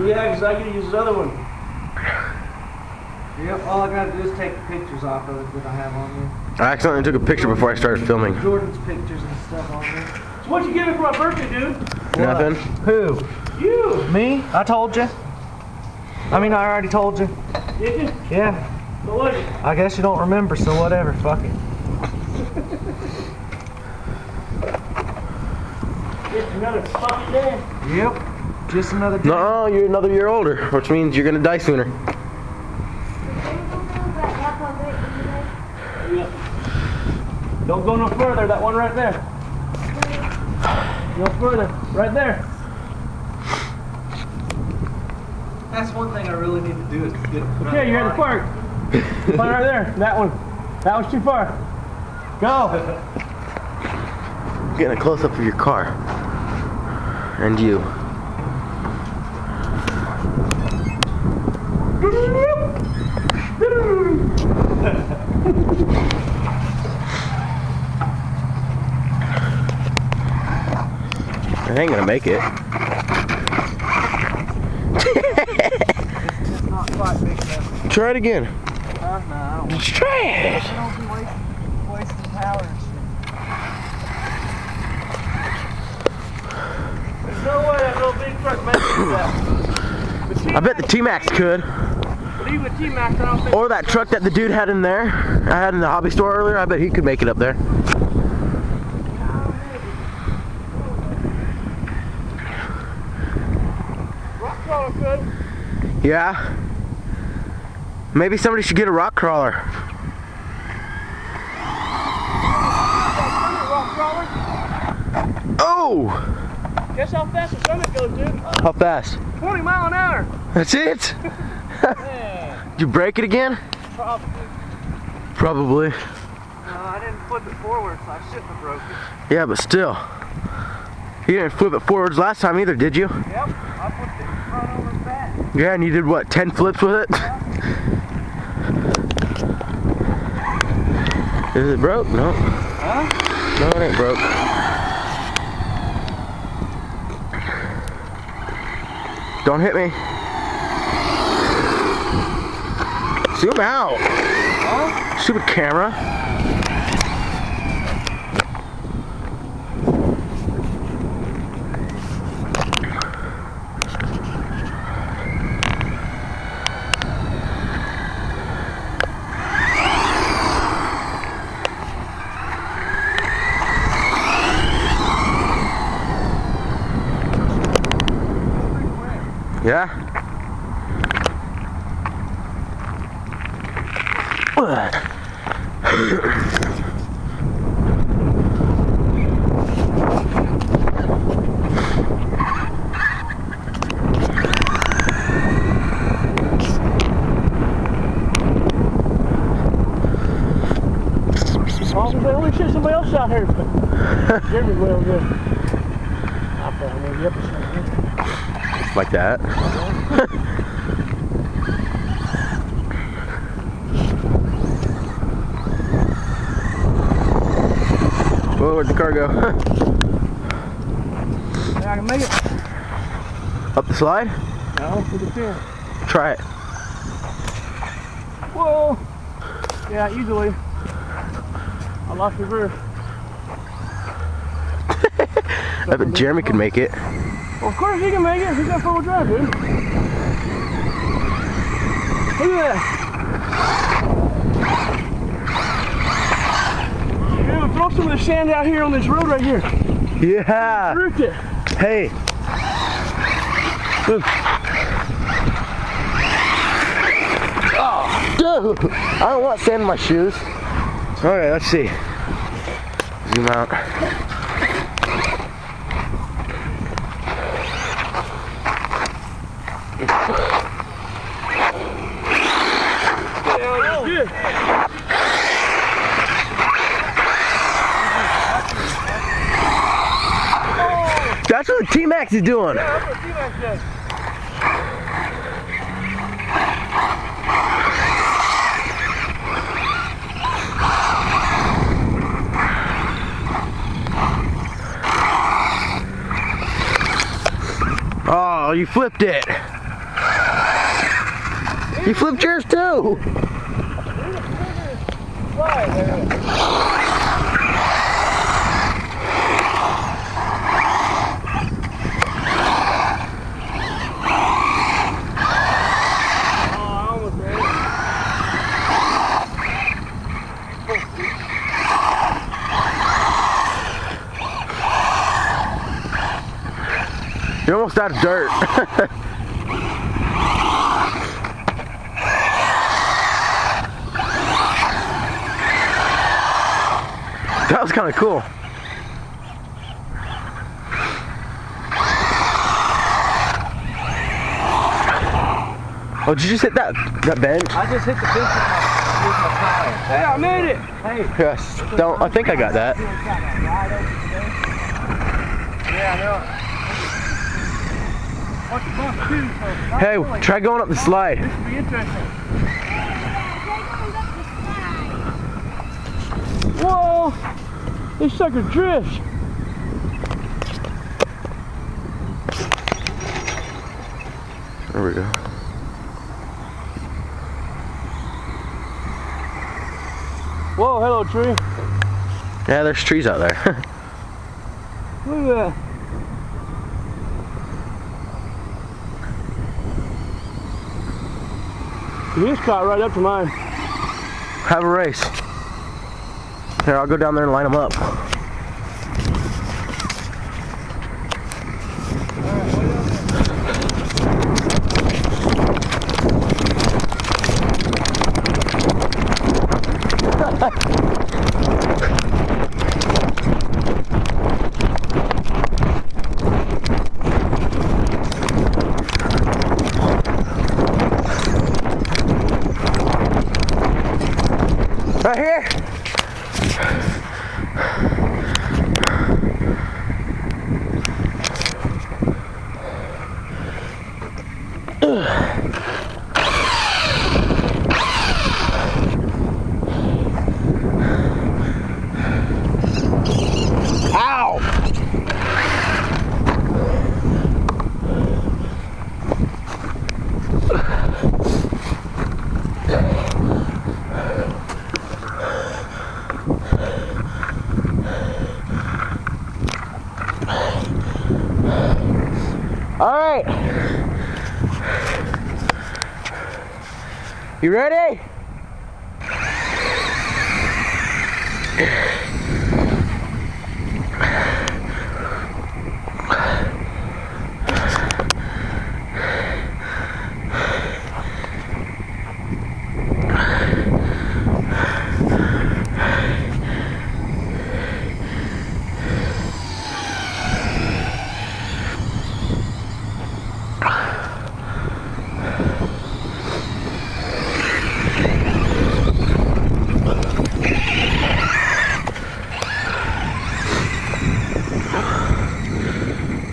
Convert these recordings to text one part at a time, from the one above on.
Yeah, because I can use this other one. Yep, all I gotta do is take pictures off of it that I have on there. I accidentally took a picture before I started filming. Jordan's pictures and stuff on there. So what'd you give me for my birthday, dude? Nothing. Who? You! Me? I told you. I mean, I already told you. Did you? Yeah. What was it? I guess you don't remember, so whatever. Fuck it. It's another fucking day. Yep. Just another day. No, you're another year older, which means you're gonna die sooner. Yeah. Don't go no further. That one right there. No further. Right there. That's one thing I really need to do is get it put Okay, you're at the park. One right there. That one. That one's too far. Go. Getting a close up of your car. And you. I ain't gonna make it. It's not quite big enough. Try it again. No, I don't Just try it. I don't be wasting power and shit. There's no way that little big truck makes that. I bet the T-Max could. But even the T-Max, I don't think. Or that truck that the dude had in there, I had in the hobby store earlier, I bet he could make it up there. Rock crawler could. Yeah. Maybe somebody should get a rock crawler. Rock crawler. Oh! Guess how fast the Summit goes, dude? How fast? 20 miles an hour. That's it? Yeah. Did you break it again? Probably. Probably. No, I didn't flip it forward, so I shouldn't have broke it. Yeah, but still. You didn't flip it forwards last time either, did you? Yep, I flipped it front over and back. Yeah, and you did what, 10 flips with it? Is it broke? No. Huh? No, it ain't broke. Don't hit me. Zoom out. Huh? Stupid camera. Yeah. Holy shit, somebody else out here. Jeremy's way over there. Like that. Whoa, where'd the car go? Yeah, I can make it. Up the slide? No, we can feel. Try it. Whoa! Yeah, easily. I lost reverse. I bet Jeremy can make it. Well, of course he can make it. He's got four-wheel drive, dude. Look at that. Dude, throw some of the sand out here on this road right here. Yeah. Root it. Hey. Look. Oh, dude. I don't want sand in my shoes. Okay, let's see. Zoom out. Good. That's what the T-Max is doing. Yeah, that's what T-Max does. Oh, Oh, you flipped it. You flipped yours too. You're almost out of dirt. That was kind of cool. Oh, did you just hit that bench? I just hit the bench with my tire. Hey, I made it! Hey. Yes. Don't. I think I got that. Yeah, I know. Hey, try going up the slide. This would be interesting. Whoa! This sucker drifts. There we go. Whoa, hello tree. Yeah, there's trees out there. Look at that. He's caught right up to mine. Have a race. Here, I'll go down there and line them up. Right here. Ow! All right. You ready?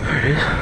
There it is.